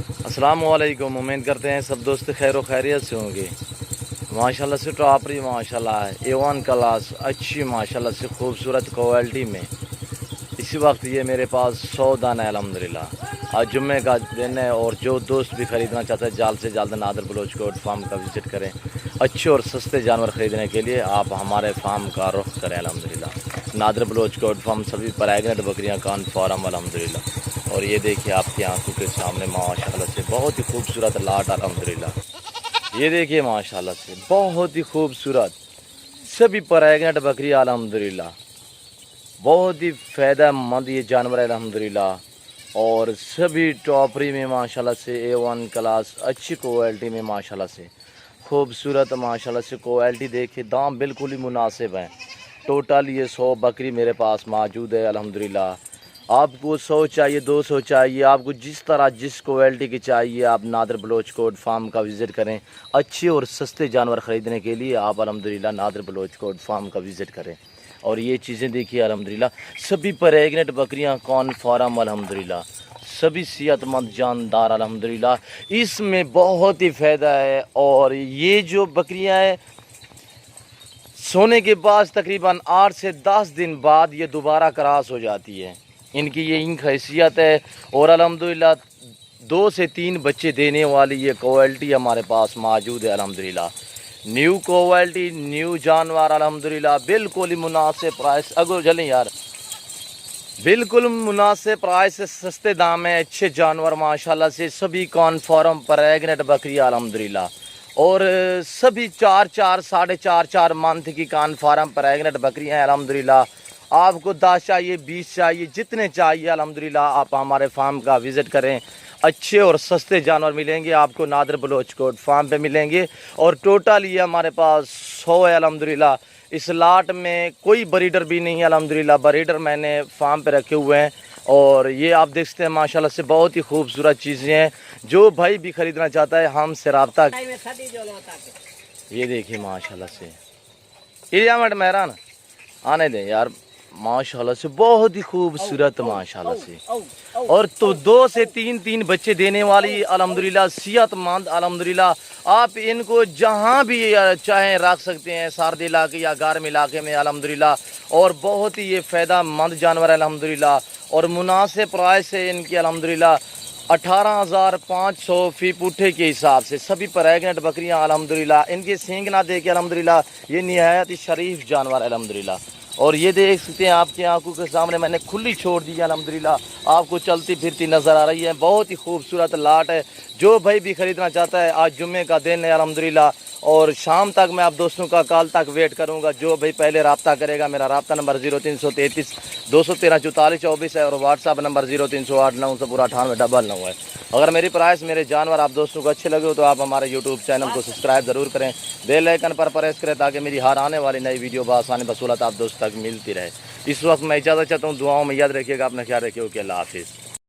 السلام علیکم، امید کرتے ہیں سب دوست خیر و خیریت سے ہوں گے۔ ماشاءاللہ سے ٹاپری ماشاءاللہ A1 کلاس اچھی ماشاءاللہ سے خوبصورت کوالٹی میں اسی وقت یہ میرے پاس 100 دانہ ہے الحمدللہ۔ آج جمعے کا دن ہے اور جو دوست بھی خریدنا چاہتا ہے جلد سے جلد نادر بلوچ گوٹ فارم کا وزٹ کریں۔ اچھے اور سستے جانور خریدنے کے لیے آپ ہمارے فارم کا رخ کریں الحمدللہ۔ نادر بلوچ گوٹ فارم سبھی پریگنٹ بکریاں کان فارم الحمدللہ۔ اور یہ دیکھیے آپ کی آنکھوں کے سامنے ماشاءاللہ سے بہت ہی خوبصورت لاٹ الحمدللہ۔ یہ دیکھیے ماشاءاللہ سے بہت ہی خوبصورت سبھی پریگنٹ بکریاں الحمدللہ۔ بہت ہی فائدہ مند یہ جانور ہے الحمدللہ، اور سبھی ٹاپری میں ماشاءاللہ سے A1 کلاس اچھی کوالٹی میں ماشاءاللہ سے خوبصورت ماشاءاللہ سے کوالٹی دیکھیں، دام بالکل ہی مناسب ہیں۔ ٹوٹل یہ 100 بکری میرے پاس موجود ہے الحمدللہ۔ آپ کو 100 چاہیے 200 چاہیے، آپ کو جس طرح جس کوالٹی کی چاہیے آپ نادر بلوچ گوٹ فارم کا وزٹ کریں۔ اچھے اور سستے جانور خریدنے کے لیے آپ الحمدللہ نادر بلوچ گوٹ فارم کا وزٹ کریں۔ اور یہ چیزیں دیکھیے الحمدللہ، سبھی پریگنٹ بکریاں کون فارم الحمدللہ، سبھی صحت مند جاندار الحمدللہ۔ اس میں بہت ہی فائدہ ہے، اور یہ جو بکریاں ہیں سونے کے بعد تقریباً 8 سے 10 دن بعد یہ دوبارہ کراس ہو جاتی ہے۔ ان کی یہ خاصیت ہے، اور الحمدللہ 2 سے 3 بچے دینے والی یہ کوالٹی ہمارے پاس موجود ہے الحمدللہ۔ نیو کوالٹی نیو جانور الحمدللہ، بالکل ہی مناسب پرائس، اگر چلیں یار بالکل مناسب پرائس سے سستے دام میں اچھے جانور ماشاءاللہ سے سبھی کانفارم پریگنٹ بکری الحمدللہ، اور سبھی 4 ساڑھے 4 منتھ کی کانفارم پریگنٹ بکریاں ہیں الحمدللہ۔ آپ کو 10 چاہیے 20 چاہیے جتنے چاہیے الحمدللہ آپ ہمارے فارم کا وزٹ کریں۔ اچھے اور سستے جانور ملیں گے آپ کو نادر بلوچ گوٹ فارم پہ ملیں گے، اور ٹوٹل یہ ہمارے پاس 100 ہے الحمدللہ۔ اس لاٹ میں کوئی بریڈر بھی نہیں ہے الحمدللہ، بریڈر میں نے فارم پہ رکھے ہوئے ہیں۔ اور یہ آپ دیکھ سکتے ہیں ماشاءاللہ سے بہت ہی خوبصورت چیزیں ہیں، جو بھائی بھی خریدنا چاہتا ہے ہم سے رابطہ۔ یہ دیکھیے ماشاءاللہ سے ایریا منٹ مہران آنے دیں یار، ماشاءاللہ سے بہت ہی خوبصورت ماشاءاللہ سے، اور تو 2 سے 3 بچے دینے والی الحمدللہ، صحت مند الحمدللہ۔ آپ ان کو جہاں بھی چاہیں رکھ سکتے ہیں، سرد علاقے یا گرم علاقے میں الحمدللہ، اور بہت ہی یہ فائدہ مند جانور ہے الحمدللہ، اور مناسب پرائس ہے ان کی الحمدللہ۔ 18,500 فی پٹھے کے حساب سے سبھی پریگنٹ بکریاں الحمدللہ۔ ان کے سینگ نہ دیکھے الحمدللہ، یہ نہایت ہی شریف جانور ہے الحمدللہ۔ اور یہ دیکھ سکتے ہیں آپ کی آنکھوں کے سامنے میں نے کھلی چھوڑ دی ہے الحمدللہ، آپ کو چلتی پھرتی نظر آ رہی ہے، بہت ہی خوبصورت لاٹ ہے۔ جو بھائی بھی خریدنا چاہتا ہے، آج جمعے کا دن ہے الحمدللہ، اور شام تک میں آپ دوستوں کا کال تک ویٹ کروں گا۔ جو بھائی پہلے رابطہ کرے گا، میرا رابطہ نمبر 0333 213 44 24 ہے، اور واٹس ایپ نمبر 0308 998 ہے۔ اگر میری پرائس میرے جانور آپ دوستوں کو اچھے لگے ہو تو آپ ہمارے یوٹیوب چینل کو سبسکرائب ضرور کریں، بیل آئیکن پر پریس کریں تاکہ میری ہر آنے والی نئی ویڈیو بآسانی بسہولت آپ دوست تک ملتی رہے۔ اس وقت میں اجازت چاہتا ہوں، دعاؤں میں یاد رکھیے گا، اپنا خیال رکھیے گا کہ اللہ حافظ۔